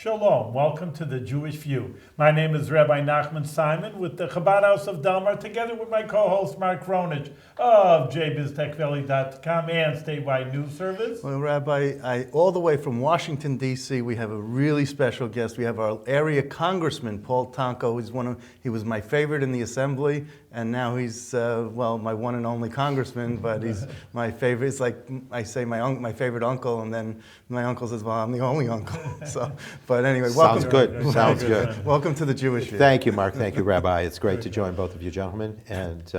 Shalom, welcome to the Jewish View. My name is Rabbi Nachman Simon with the Chabad House of Delmar, together with my co-host Mark Ronich of jbiztechvalley.com and Statewide News Service. Well, Rabbi, all the way from Washington, D.C., we have a really special guest. We have our area Congressman, Paul Tonko. He was my favorite in the Assembly, and now he's, my one and only Congressman, but he's my favorite. It's like I say my favorite uncle, and then my uncle says, well, I'm the only uncle. But anyway, welcome. Sounds good. Sounds good. Welcome to the Jewish View. Thank you, Mark. Thank you, Rabbi. It's great to join both of you gentlemen, and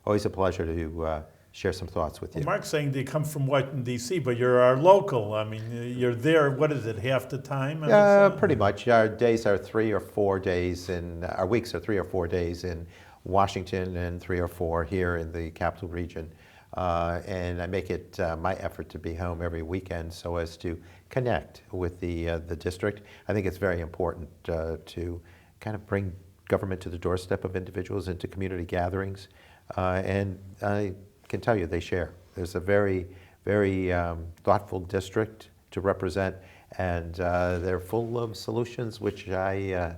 always a pleasure to share some thoughts with you. Well, Mark's saying they come from Washington, D.C., but you're our local. I mean, you're there, what is it, half the time? Pretty much. Our days are 3 or 4 days, and our weeks are 3 or 4 days in Washington and 3 or 4 here in the capital region. And I make it my effort to be home every weekend so as to connect with the district. I think it's very important to kind of bring government to the doorstep of individuals, into community gatherings. And I can tell you they share. There's a very, very thoughtful district to represent, and they're full of solutions which I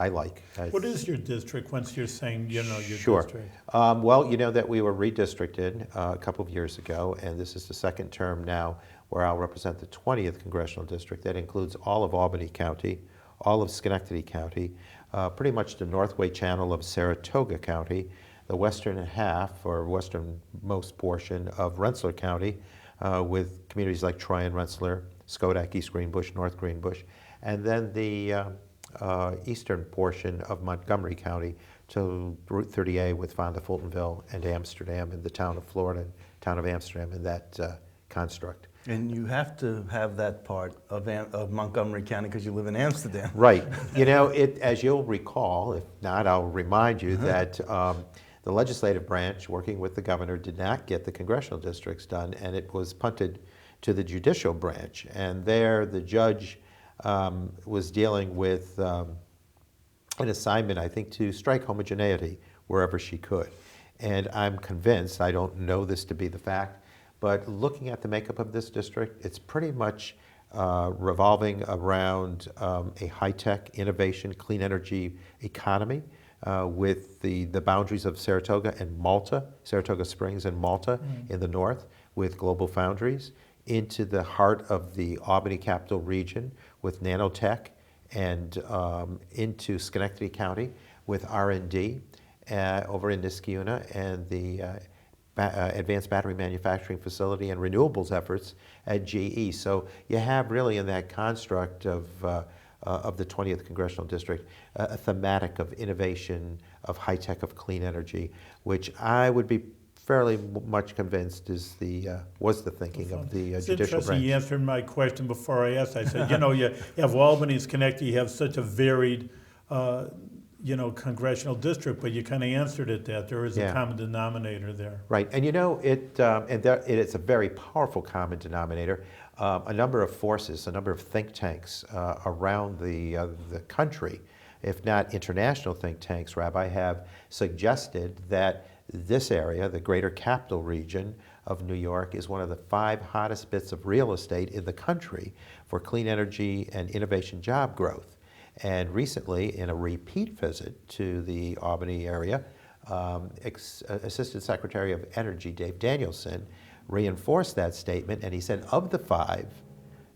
like. What is your district once you're saying, your Sure. district? Well, you know that we were redistricted a couple of years ago, and this is the second term now where I'll represent the 20th Congressional District. That includes all of Albany County, all of Schenectady County, pretty much the Northway Channel of Saratoga County, the western half or westernmost portion of Rensselaer County, with communities like Troy and Rensselaer, Schodack, East Greenbush, North Greenbush, and then the eastern portion of Montgomery County to Route 30A with Fonda, Fultonville, and Amsterdam, and the town of Florida, town of Amsterdam in that construct. And you have to have that part of Montgomery County because you live in Amsterdam. Right. You know, as you'll recall, if not, I'll remind you that the legislative branch, working with the governor, did not get the congressional districts done, and it was punted to the judicial branch. And there, the judge was dealing with an assignment, I think, to strike homogeneity wherever she could. And I'm convinced, I don't know this to be the fact, but looking at the makeup of this district, it's pretty much revolving around a high-tech, innovation, clean energy economy with the boundaries of Saratoga and Malta, Saratoga Springs and Malta in the north, with global foundries, into the heart of the Albany capital region with nanotech, and into Schenectady County with R&D over in Niskayuna, and the advanced battery manufacturing facility and renewables efforts at GE. So you have really in that construct of the 20th Congressional District a thematic of innovation, of high-tech, of clean energy, which I would be fairly much convinced was the thinking of the It's judicial interesting. branch. You answered my question before I asked. I said, you have Albany, Schenectady, you have such a varied, congressional district, but you kind of answered it that there is a common denominator there. Right, and it is a very powerful common denominator. A number of forces, a number of think tanks around the country, if not international think tanks, Rabbi, have suggested that this area, the greater capital region of New York, is one of the 5 hottest bits of real estate in the country for clean energy and innovation job growth. And recently, in a repeat visit to the Albany area, Assistant Secretary of Energy Dave Danielson reinforced that statement, and he said of the 5,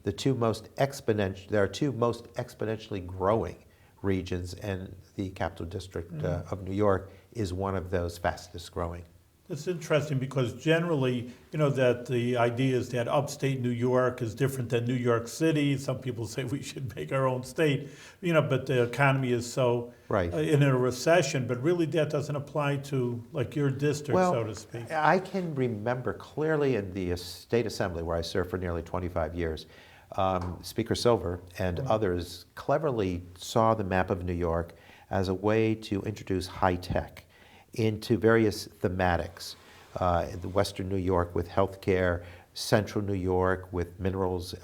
there are 2 most exponentially growing regions, and the capital district of New York is one of those fastest growing. It's interesting because generally, that the idea is that upstate New York is different than New York City. Some people say we should make our own state, but the economy is so in a recession. But really that doesn't apply to like your district, so to speak. I can remember clearly in the State Assembly where I served for nearly 25 years, Speaker Silver and others cleverly saw the map of New York as a way to introduce high tech into various thematics. The Western New York with healthcare, Central New York with minerals,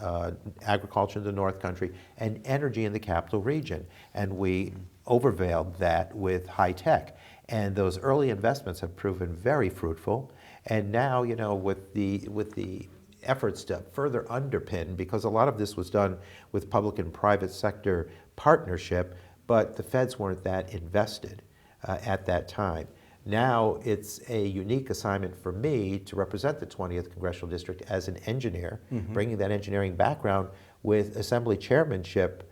agriculture in the North Country, and energy in the capital region. And we overveiled that with high tech. And those early investments have proven very fruitful. And now, with the efforts to further underpin, because a lot of this was done with public and private sector partnership, but the feds weren't that invested at that time. Now it's a unique assignment for me to represent the 20th Congressional District as an engineer, bringing that engineering background with assembly chairmanship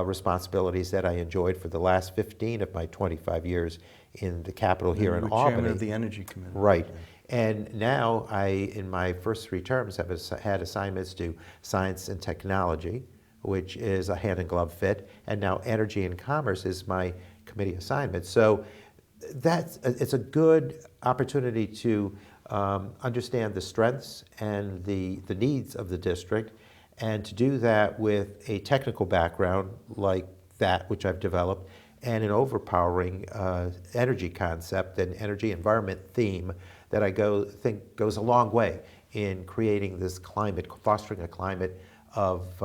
responsibilities that I enjoyed for the last 15 of my 25 years in the Capitol here in Albany. Chairman of the Energy Committee. Right. And now I, in my first 3 terms, have had assignments to science and technology, which is a hand-in-glove fit, and now energy and commerce is my committee assignment. So it's a good opportunity to understand the strengths and the needs of the district, and to do that with a technical background like that which I've developed, and an overpowering energy concept and energy environment theme that I think goes a long way in creating this climate, fostering a climate of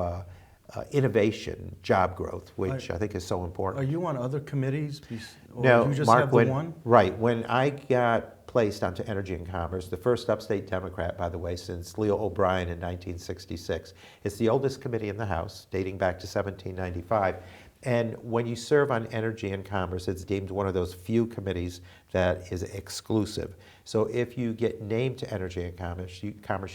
innovation, job growth, which I think is so important. Are you on other committees? Or No, you just Mark, have the one? Right. When I got placed onto Energy and Commerce, the first upstate Democrat, by the way, since Leo O'Brien in 1966. It's the oldest committee in the House, dating back to 1795. And when you serve on Energy and Commerce, it's deemed one of those few committees that is exclusive. So if you get named to Energy and Commerce, you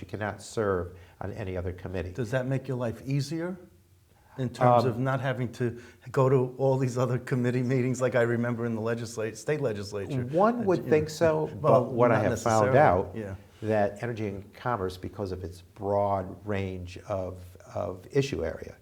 cannot serve on any other committee. Does that make your life easier in terms of not having to go to all these other committee meetings like I remember in the state legislature? One would think so, Well, but what I not have found necessarily, out, yeah. that Energy and Commerce, because of its broad range of issue area,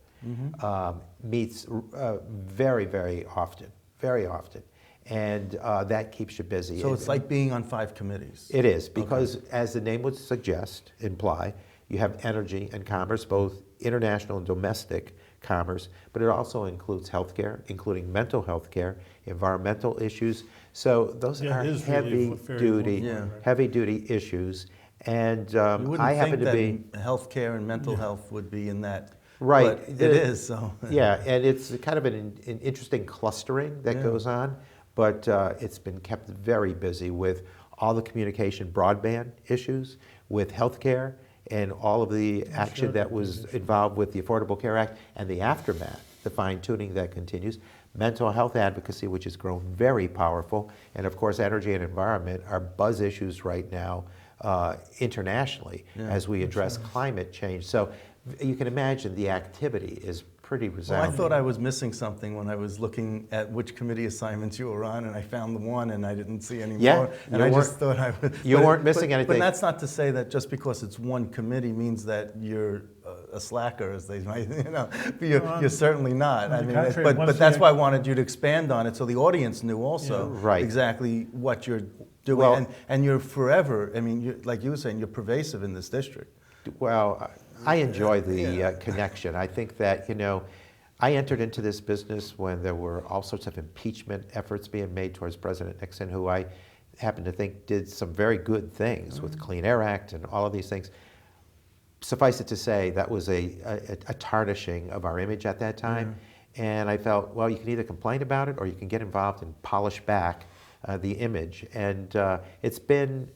meets very, very often. And that keeps you busy. So it's like being on 5 committees. It is, because as the name would suggest, imply, you have energy and commerce, both international and domestic commerce, but it also includes healthcare, including mental health care, environmental issues. So those are it is really very heavy-duty important, heavy-duty issues. And You wouldn't I happen think to be... that healthcare and mental health would be in that. Right. But it is, so. Yeah, and it's kind of an interesting clustering that Yeah. goes on, but it's been kept very busy with all the communication broadband issues, with healthcare, and all of the action that was involved with the Affordable Care Act, and the aftermath, the fine-tuning that continues. Mental health advocacy, which has grown very powerful, and of course energy and environment are buzz issues right now internationally as we address climate change. So you can imagine the activity is pretty Well, resounding. I thought I was missing something when I was looking at which committee assignments you were on, and I found the one, and I didn't see any Yeah, more. And I just thought I would. you weren't missing anything. But that's not to say that just because it's one committee means that you're a slacker, as they might, you're certainly not. I mean, but that's why I wanted you to expand on it, so the audience knew also Right. exactly what you're doing, Well, and you're forever. I mean, like you were saying, you're pervasive in this district. Well, I enjoy the connection. I think that, I entered into this business when there were all sorts of impeachment efforts being made towards President Nixon, who I happen to think did some very good things with Clean Air Act and all of these things. Suffice it to say, that was a tarnishing of our image at that time. And I felt, well, you can either complain about it or you can get involved and polish back the image. And it's been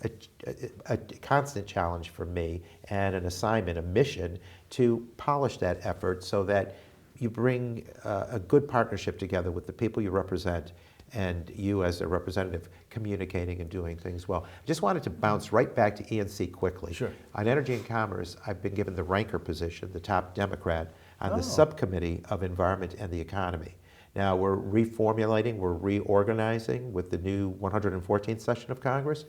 a constant challenge for me, and an assignment, a mission, to polish that effort so that you bring a good partnership together with the people you represent, and you as a representative communicating and doing things well. I just wanted to bounce right back to ENC quickly. Sure. On Energy and Commerce, I've been given the ranker position, the top Democrat, on the subcommittee of Environment and the Economy. Now we're reformulating, we're reorganizing with the new 114th session of Congress.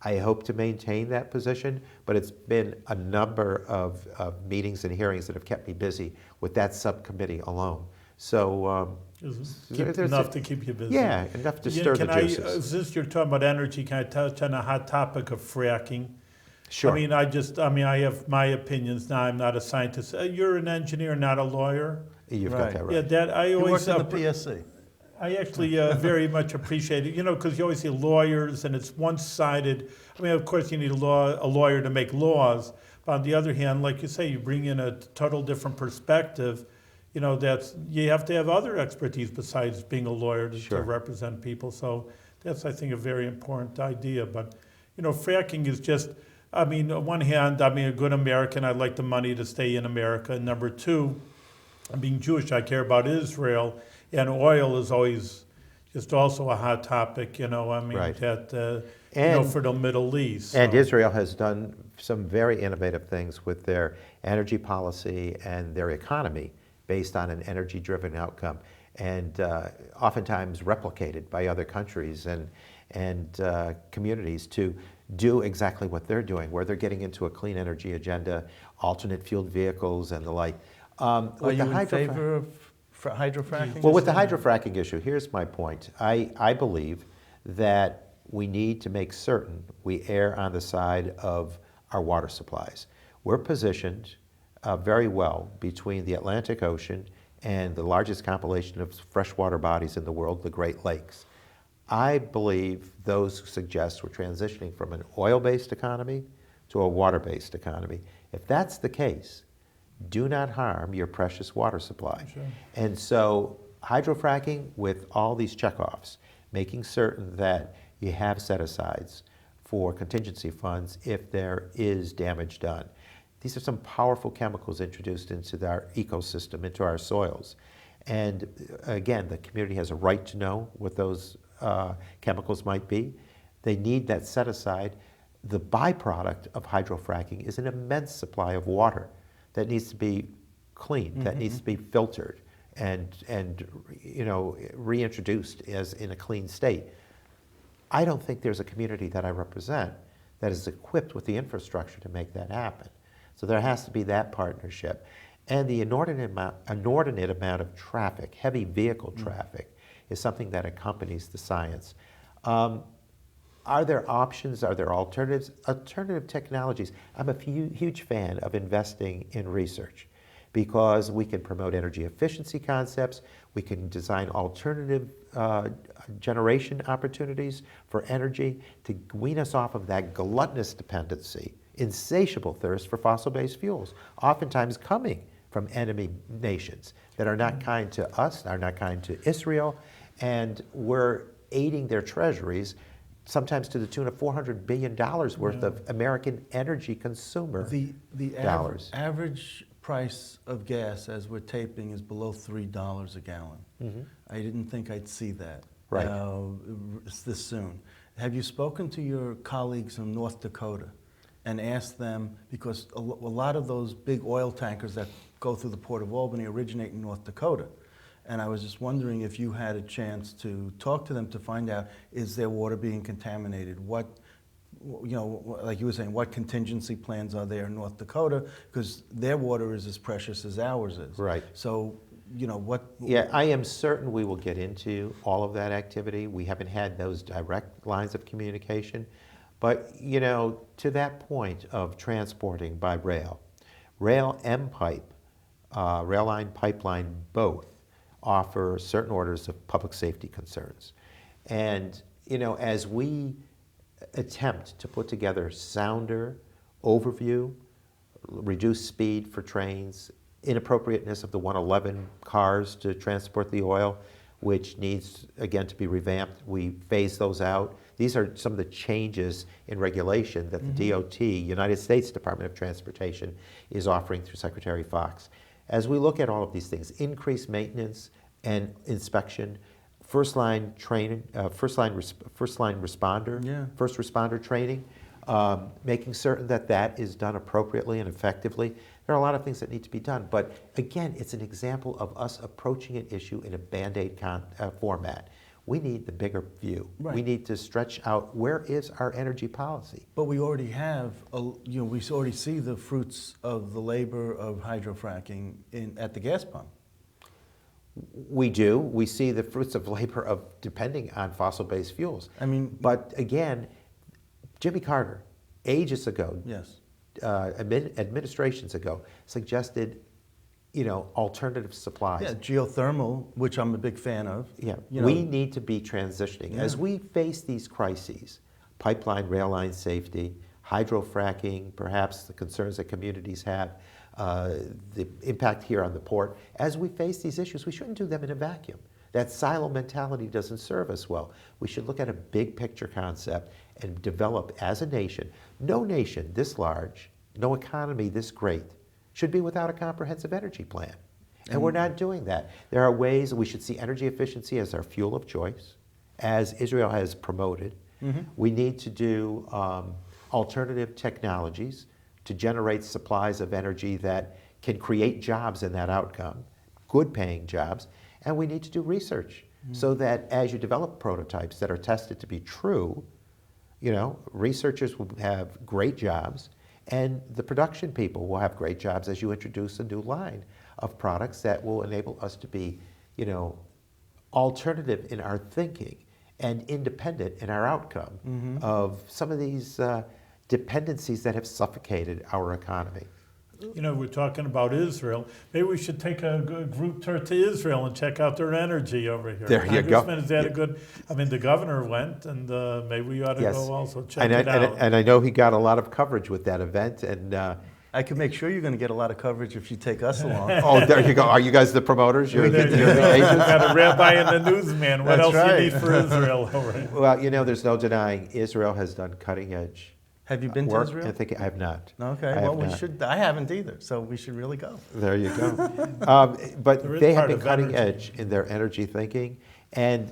I hope to maintain that position, but it's been a number of meetings and hearings that have kept me busy with that subcommittee alone. So enough to keep you busy. Yeah, enough to stir the juices. Since you're talking about energy, can I touch on a hot topic of fracking? Sure. I have my opinions now. I'm not a scientist. You're an engineer, not a lawyer. You've got that right. Yeah, that I You always. worked in the PSC. I actually very much appreciate it, because you always see lawyers and it's one-sided. I mean, of course, you need a lawyer to make laws, but on the other hand, like you say, you bring in a total different perspective. You have to have other expertise besides being a lawyer to represent people. So that's, I think, a very important idea. But fracking is just I mean, on one hand, I mean, a good American, I'd like the money to stay in America. And number two, being Jewish, I care about Israel, and oil is always just also a hot topic, you know, I mean, Right. that, And- for the Middle East. And so- Israel has done some very innovative things with their energy policy and their economy based on an energy-driven outcome, and oftentimes replicated by other countries and communities to do exactly what they're doing, where they're getting into a clean energy agenda, alternate fueled vehicles and the like. Are you in favor of hydrofracking? Well, with the hydrofracking issue, here's my point. I believe that we need to make certain we err on the side of our water supplies. We're positioned very well between the Atlantic Ocean and the largest compilation of freshwater bodies in the world, the Great Lakes. I believe those suggest we're transitioning from an oil-based economy to a water-based economy. If that's the case, do not harm your precious water supply. Sure. And so hydrofracking with all these checkoffs, making certain that you have set-asides for contingency funds if there is damage done. These are some powerful chemicals introduced into our ecosystem, into our soils. And again, the community has a right to know what those chemicals might be. They need that set-aside. The byproduct of hydrofracking is an immense supply of water that needs to be cleaned, that needs to be filtered and you know, reintroduced as in a clean state. I don't think there's a community that I represent that is equipped with the infrastructure to make that happen. So there has to be that partnership. And the inordinate amount of traffic, heavy vehicle traffic, is something that accompanies the science. Are there options? Are there alternatives? Alternative technologies. I'm a huge fan of investing in research because we can promote energy efficiency concepts, we can design alternative generation opportunities for energy to wean us off of that gluttonous dependency, insatiable thirst for fossil-based fuels, oftentimes coming from enemy nations that are not kind to us, are not kind to Israel, and we're aiding their treasuries, sometimes to the tune of $400 billion worth of American energy consumer dollars. Average price of gas as we're taping is below $3 a gallon. I didn't think I'd see that Right. this soon. Have you spoken to your colleagues in North Dakota and asked them, because a lot of those big oil tankers that go through the Port of Albany originate in North Dakota? And I was just wondering if you had a chance to talk to them to find out, is their water being contaminated? What, you know, like you were saying, what contingency plans are there in North Dakota? Because their water is as precious as ours is. Right. So, you know, what... Yeah, I am certain we will get into all of that activity. We haven't had those direct lines of communication. But, you know, to that point of transporting by rail, rail and pipe, rail line, pipeline, both offer certain orders of public safety concerns. And, you know, as we attempt to put together sounder overview, reduce speed for trains, inappropriateness of the 111 cars to transport the oil, which needs, again, to be revamped. We phase those out. These are some of the changes in regulation that the DOT, United States Department of Transportation, is offering through Secretary Fox. As we look at all of these things, increased maintenance and inspection, first line training, first responder training, making certain that that is done appropriately and effectively. There are a lot of things that need to be done, but again, it's an example of us approaching an issue in a Band-Aid format. We need the bigger view. Right. We need to stretch out, where is our energy policy? But we already have, you know, we already see the fruits of the labor of hydrofracking at the gas pump. We do. We see the fruits of labor of depending on fossil-based fuels. I mean, but again, Jimmy Carter, ages ago, yes, administrations ago, suggested, you know, alternative supplies. yeah, geothermal, which I'm a big fan of. Yeah, You we know, need to be transitioning. Yeah. As we face these crises, pipeline, rail line safety, hydrofracking, perhaps the concerns that communities have, the impact here on the port, as we face these issues, we shouldn't do them in a vacuum. That silo mentality doesn't serve us well. We should look at a big picture concept and develop as a nation. No nation this large, no economy this great should be without a comprehensive energy plan. And we're not doing that. There are ways we should see energy efficiency as our fuel of choice, as Israel has promoted. We need to do alternative technologies to generate supplies of energy that can create jobs in that outcome, good paying jobs. And we need to do research so that as you develop prototypes that are tested to be true, researchers will have great jobs and the production people will have great jobs as you introduce a new line of products that will enable us to be, alternative in our thinking and independent in our outcome of some of these dependencies that have suffocated our economy. We're talking about Israel. Maybe we should take a group tour to Israel and check out their energy over here. There you go. Congressman, is that a good? I mean, the governor went, and maybe we ought to go also check it out. And I know he got a lot of coverage with that event. And I can make sure you're going to get a lot of coverage if you take us along. oh, there you go. Are you guys the promoters? You're the agents? Got a rabbi and the newsman. What That's else right. you need for Israel? Over here? Well, there's no denying Israel has done cutting edge. Have you been to work. Israel? I have not. Okay, I well, have we not. should. I haven't either, so we should really go. There you go. There But is they have part been of cutting energy. edge in their energy thinking, and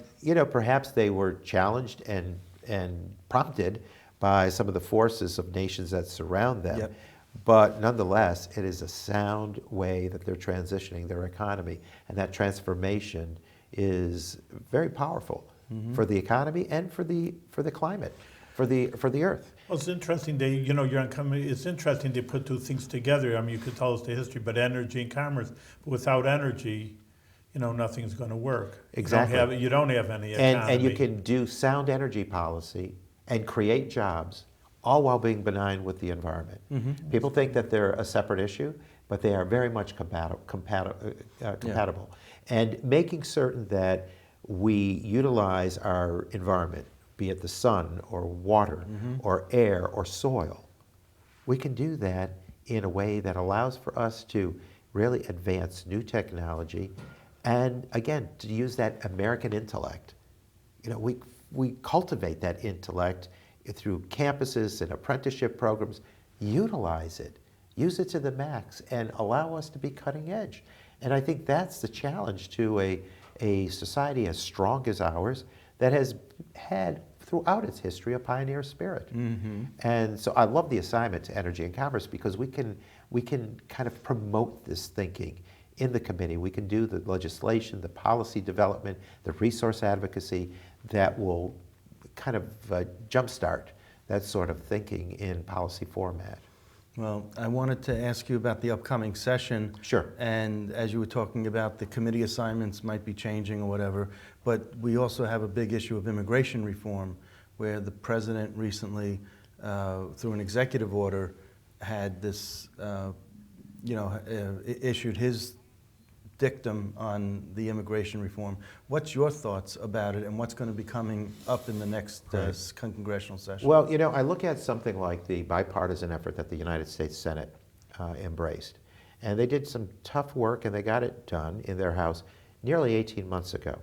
perhaps they were challenged and prompted by some of the forces of nations that surround them. Yep. But nonetheless, it is a sound way that they're transitioning their economy, and that transformation is very powerful for the economy and for the climate, for the earth. Well, it's interesting. It's interesting they put two things together. I mean, you could tell us the history, but energy and commerce. But without energy, nothing's going to work. Exactly. You don't have any economy. And you can do sound energy policy and create jobs, all while being benign with the environment. People think that they're a separate issue, but they are very much compatible. And making certain that we utilize our environment, be it the sun or water or air or soil, we can do that in a way that allows for us to really advance new technology and, again, to use that American intellect. We cultivate that intellect through campuses and apprenticeship programs. Utilize it. Use it to the max and allow us to be cutting edge. And I think that's the challenge to a society as strong as ours that has had throughout its history a pioneer spirit. And so I love the assignment to Energy and Commerce because we can kind of promote this thinking in the committee. We can do the legislation, the policy development, the resource advocacy that will kind of jumpstart that sort of thinking in policy format. Well, I wanted to ask you about the upcoming session. Sure. And as you were talking about, the committee assignments might be changing or whatever, but we also have a big issue of immigration reform, where the president recently, through an executive order, had this, issued his dictum on the immigration reform. What's your thoughts about it, and what's going to be coming up in the next congressional session? Well, I look at something like the bipartisan effort that the United States Senate embraced. And they did some tough work, and they got it done in their House nearly 18 months ago.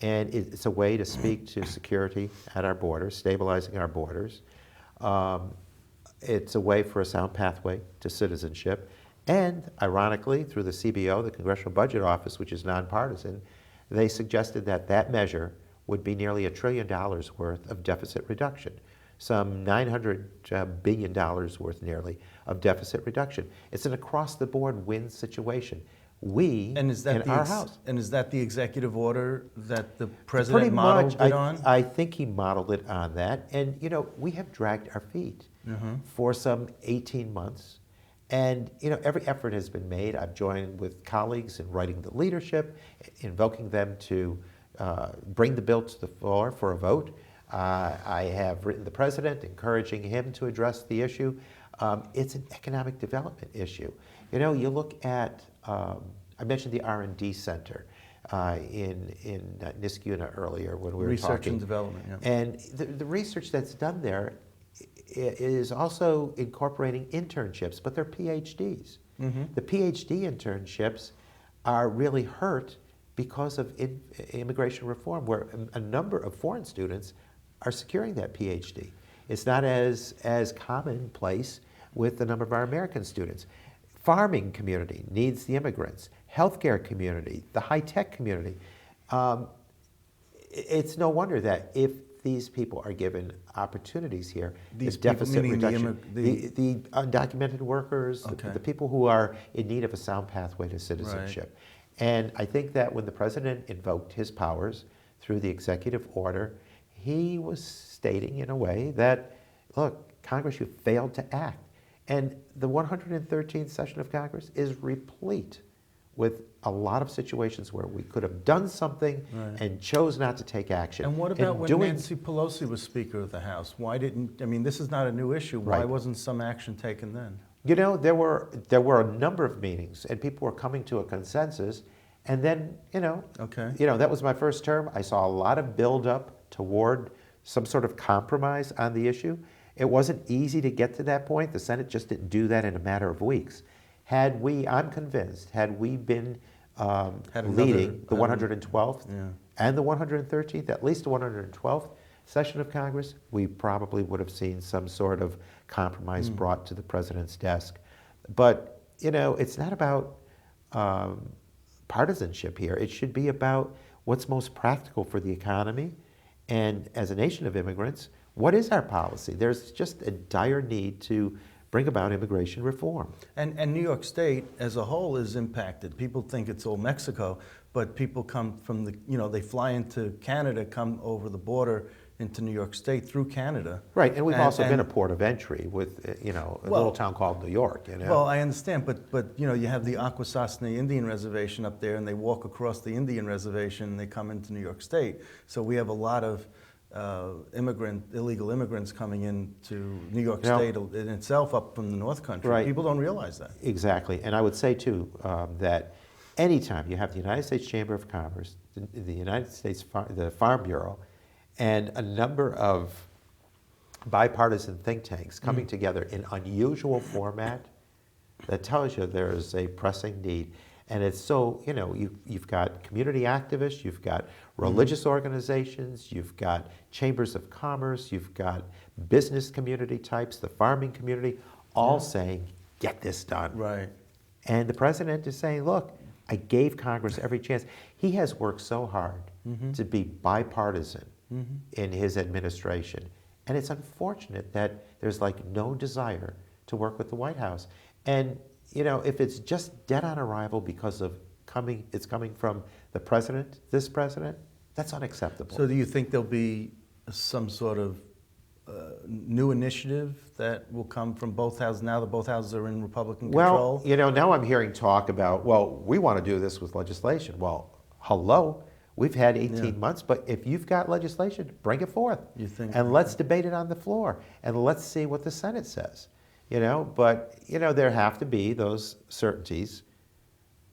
And it's a way to speak to security at our borders, stabilizing our borders. It's a way for a sound pathway to citizenship. And ironically, through the CBO, the Congressional Budget Office, which is nonpartisan, they suggested that that measure would be nearly $1 trillion worth of deficit reduction, some $900 billion worth nearly of deficit reduction. It's an across-the-board win situation. We, in our House. And is that the executive order that the Pretty president modeled much, it on? I think he modeled it on that. And, we have dragged our feet for some 18 months. And, every effort has been made. I've joined with colleagues in writing the leadership, invoking them to bring the bill to the floor for a vote. I have written the president, encouraging him to address the issue. It's an economic development issue. You look at, I mentioned the R&D Center in Niskuna earlier when we were talking. Research and development, yeah. And the research that's done there is also incorporating internships, but they're PhDs. The PhD internships are really hurt because of immigration reform, where a number of foreign students are securing that PhD. It's not as commonplace with the number of our American students. Farming community needs the immigrants. Healthcare community, the high-tech community. It's no wonder that if these people are given opportunities here, These the deficit people, meaning reduction, the undocumented workers, Okay. the people who are in need of a sound pathway to citizenship. And I think that when the president invoked his powers through the executive order, he was stating in a way that, look, Congress, you failed to act. And the 113th session of Congress is replete with a lot of situations where we could have done something and chose not to take action. And what about when Nancy Pelosi was Speaker of the House? Why didn't, I mean, this is not a new issue. Why wasn't some action taken then? You know, there were a number of meetings, and people were coming to a consensus. And then, that was my first term. I saw a lot of buildup toward some sort of compromise on the issue. It wasn't easy to get to that point. The Senate just didn't do that in a matter of weeks. I'm convinced, had we been leading the 112th and the 113th, at least the 112th session of Congress, we probably would have seen some sort of compromise brought to the president's desk. But, it's not about partisanship here. It should be about what's most practical for the economy. And as a nation of immigrants, what is our policy? There's just a dire need to bring about immigration reform. And New York State as a whole is impacted. People think it's all Mexico, but people come from they fly into Canada, come over the border into New York State through Canada. Right, and we've also been a port of entry with, a little town called New York. Well, I understand, but you have the Akwesasne Indian Reservation up there, and they walk across the Indian Reservation, and they come into New York State. So we have a lot of illegal immigrants coming into New York State in itself up from the North Country. Right. People don't realize that. Exactly, and I would say too that anytime you have the United States Chamber of Commerce, the United States the Farm Bureau, and a number of bipartisan think tanks coming together in unusual format, that tells you there's a pressing need. And it's so, you've got community activists, you've got religious organizations, you've got chambers of commerce, you've got business community types, the farming community, all saying, get this done. Right. And the president is saying, look, I gave Congress every chance. He has worked so hard to be bipartisan in his administration. And it's unfortunate that there's no desire to work with the White House. And if it's just dead on arrival because of it's coming from the president, this president, that's unacceptable. So do you think there'll be some sort of new initiative that will come from both houses now that both houses are in Republican control? Well, now I'm hearing talk about, we want to do this with legislation. Well, hello. We've had 18 months, but if you've got legislation, bring it forth. You think? And let's debate it on the floor, and let's see what the Senate says. But there have to be those certainties,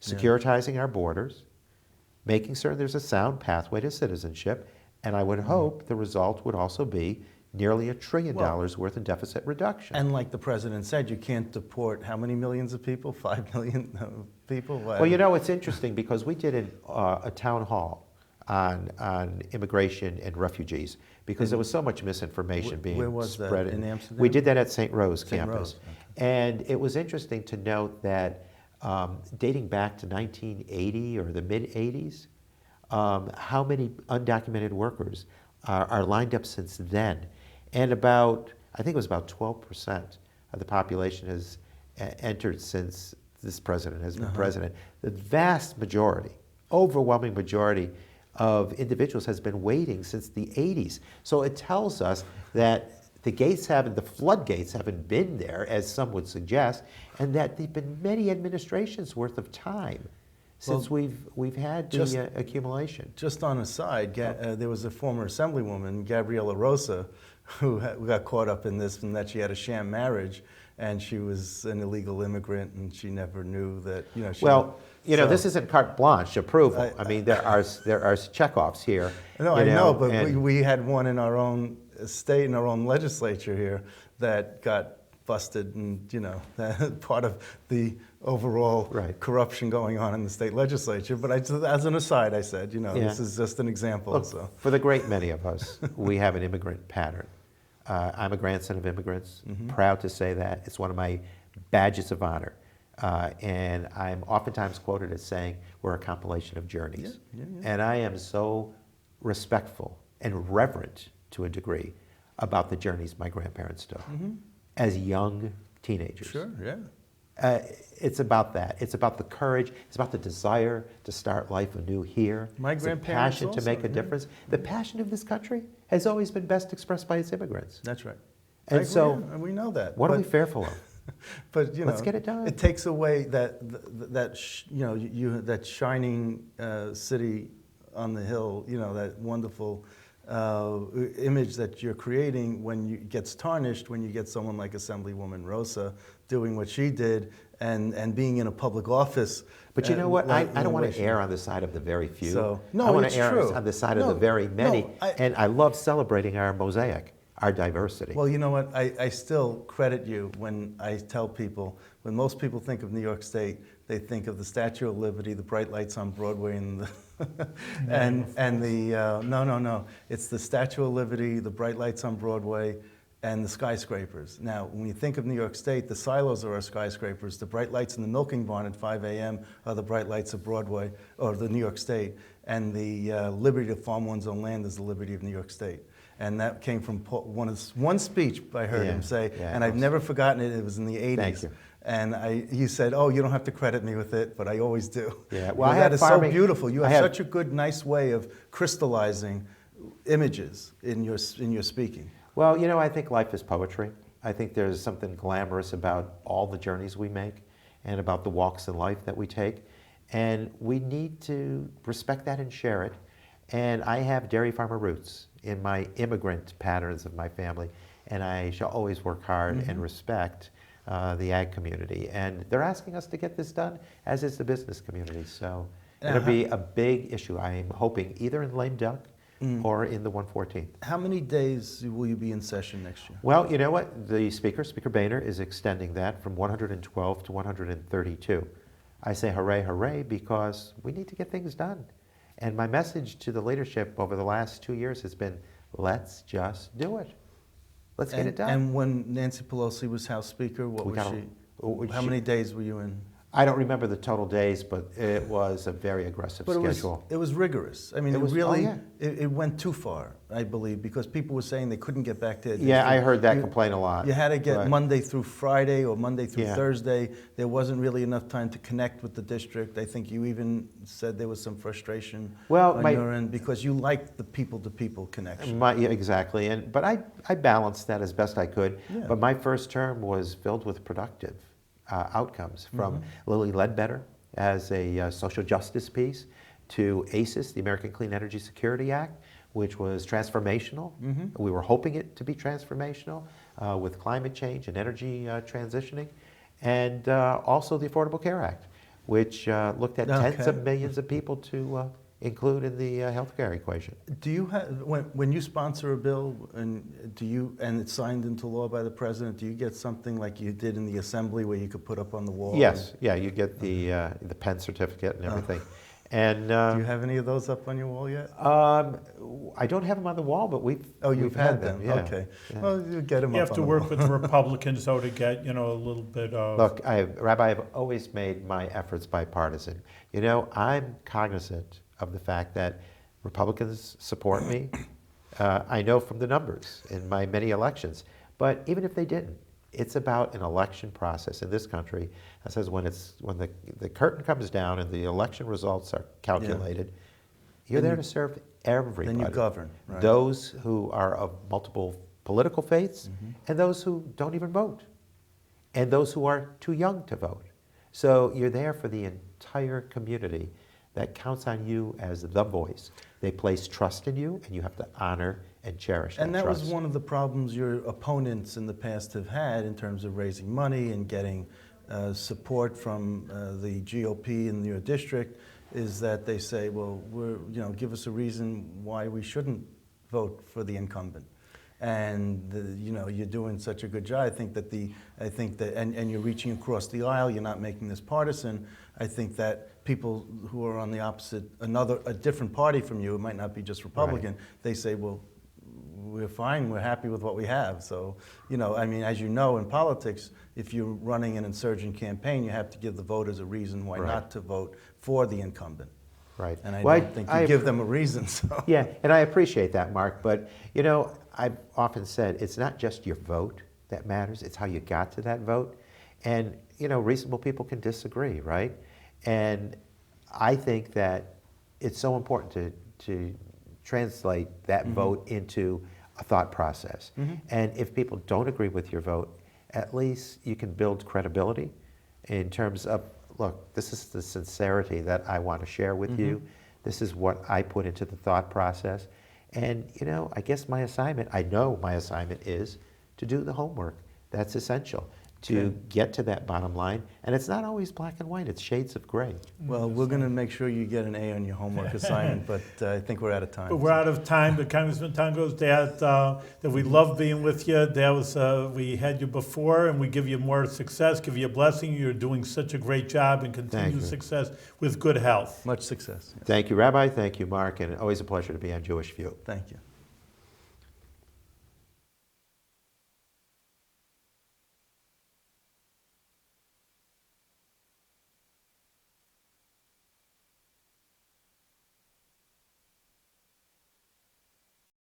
securitizing our borders, making certain there's a sound pathway to citizenship, and I would hope the result would also be nearly $1 trillion worth in deficit reduction. And like the president said, you can't deport how many millions of people? 5 million people? Well, it's interesting because we did a town hall on immigration and refugees because there was so much misinformation being spread. Where was that? In Amsterdam? We did that at St. Rose campus. Rose, okay. And it was interesting to note that dating back to 1980 or the mid-'80s, how many undocumented workers are lined up since then. And I think it was about 12% of the population has entered since this president has been president. The vast majority, overwhelming majority of individuals has been waiting since the 80s. So it tells us that the floodgates haven't been there, as some would suggest, and that there've been many administrations worth of time since we've had the accumulation. Just on a side, there was a former assemblywoman, Gabriela Rosa, who got caught up in this and that she had a sham marriage, and she was an illegal immigrant, and she never knew that. This isn't carte blanche approval. I mean, there are checkoffs here. No, I know, but we had one in our own state, in our own legislature here, that got busted, and part of the overall corruption going on in the state legislature. But as an aside, I said, this is just an example. Look, for the great many of us, we have an immigrant pattern. I'm a grandson of immigrants, proud to say that. It's one of my badges of honor. And I'm oftentimes quoted as saying, we're a compilation of journeys. And I am so respectful and reverent to a degree about the journeys my grandparents took as young teenagers. Sure, yeah. It's about that. It's about the courage. It's about the desire to start life anew here. My it's the grandparents passion to also, make a yeah. difference. The passion of this country has always been best expressed by its immigrants. That's right. And I agree, so, and we know that. what are we but- fearful of? But you know, Let's get it done. It takes away that shining city on the hill. You know, that wonderful image that you're creating when it gets tarnished when you get someone like Assemblywoman Rosa doing what she did and being in a public office. But you know what? I in don't the want way to she- err on the side of the very few. So- No, I want it's to err true. on the side of No, the very many. no, And I love celebrating our mosaic, our diversity. Well, you know what? I still credit you when I tell people, when most people think of New York State, they think of the Statue of Liberty, the bright lights on Broadway, and the no. It's the Statue of Liberty, the bright lights on Broadway, and the skyscrapers. Now, when you think of New York State, the silos are our skyscrapers. The bright lights in the milking barn at 5 a.m. are the bright lights of Broadway, or the New York State. And the liberty to farm one's own land is the liberty of New York State. And that came from one speech I heard him say, and I've never forgotten it. It was in the 80s. Thank you. And he said, "Oh, you don't have to credit me with it, but I always do." Yeah, well, I that have is farming- so beautiful. You I have have- such a good, nice way of crystallizing images in your speaking. Well, you know, I think life is poetry. I think there's something glamorous about all the journeys we make and about the walks in life that we take. And we need to respect that and share it. And I have dairy farmer roots in my immigrant patterns of my family. And I shall always work hard and respect the ag community. And they're asking us to get this done, as is the business community. So it'll be a big issue, I'm hoping, either in lame duck or in the 114th. How many days will you be in session next year? Well, you know what? The Speaker Boehner, is extending that from 112 to 132. I say hooray, hooray, because we need to get things done. And my message to the leadership over the last 2 years has been, let's just do it. Let's get it done. And when Nancy Pelosi was House Speaker, what We was got she? How many days were you in? I don't remember the total days, but it was a very aggressive But schedule. it was rigorous. I mean, It was- really, oh, yeah. it went too far, I believe, because people were saying they couldn't get back to their Yeah, I district. heard that complaint a lot. You had to get But- Monday through Friday or Monday through Yeah. Thursday. There wasn't really enough time to connect with the district. I think you even said there was some frustration Well, on your end because you liked the people-to-people connection. Yeah, exactly. But I balanced that as best I could. Yeah. But my first term was filled with productive outcomes, from Lilly Ledbetter as a social justice piece to ACES, the American Clean Energy Security Act, which was transformational. We were hoping it to be transformational with climate change and energy transitioning. And also the Affordable Care Act, which looked at tens of millions of people to include in the healthcare equation. Do you have when you sponsor a bill and it's signed into law by the president? Do you get something like you did in the assembly where you could put up on the wall? Yes, yeah, you get the pen certificate and everything. And Do you have any of those up on your wall yet? I don't have them on the wall, but we've You've had them. Yeah. Okay. Yeah. Well, you get them You up have on to the work wall. with the Republicans, though, to get, a little bit of... Look, Rabbi, I've always made my efforts bipartisan. You know, I'm cognizant of the fact that Republicans support me. I know from the numbers in my many elections. But even if they didn't, it's about an election process in this country that says when the curtain comes down and the election results are calculated, you're there to serve everybody. Then you govern, right. Those who are of multiple political faiths and those who don't even vote, and those who are too young to vote. So you're there for the entire community that counts on you as the voice. They place trust in you, and you have to honor and cherish that And that trust. was one of the problems your opponents in the past have had in terms of raising money and getting support from the GOP in your district, is that they say, well, give us a reason why we shouldn't vote for the incumbent. And you're doing such a good job. I think that and you're reaching across the aisle. You're not making this partisan. I think that people who are on the opposite, a different party from you, it might not be just Republican. Right. They say, well, we're fine. We're happy with what we have. So, I mean, as you know, in politics, if you're running an insurgent campaign, you have to give the voters a reason why Right. not to vote for the incumbent. Right. And I Well, don't think you give them a reason. So. Yeah, and I appreciate that, Mark. But, I've often said it's not just your vote that matters, it's how you got to that vote. And, reasonable people can disagree, right? And I think that it's so important to translate that vote into a thought process. And if people don't agree with your vote, at least you can build credibility in terms of, look, this is the sincerity that I want to share with you. This is what I put into the thought process. And, I guess I know my assignment is to do the homework. That's essential to get to that bottom line. And it's not always black and white, it's shades of gray. Well, we're going to make sure you get an A on your homework assignment, but I think we're out of time. But we're out of time. But Congressman Tonko's that we love being with you. That was we had you before, and we give you more success, give you a blessing. You're doing such a great job, and continue success with good health. Much success. Yes. Thank you, Rabbi. Thank you, Mark. And always a pleasure to be on Jewish View. Thank you.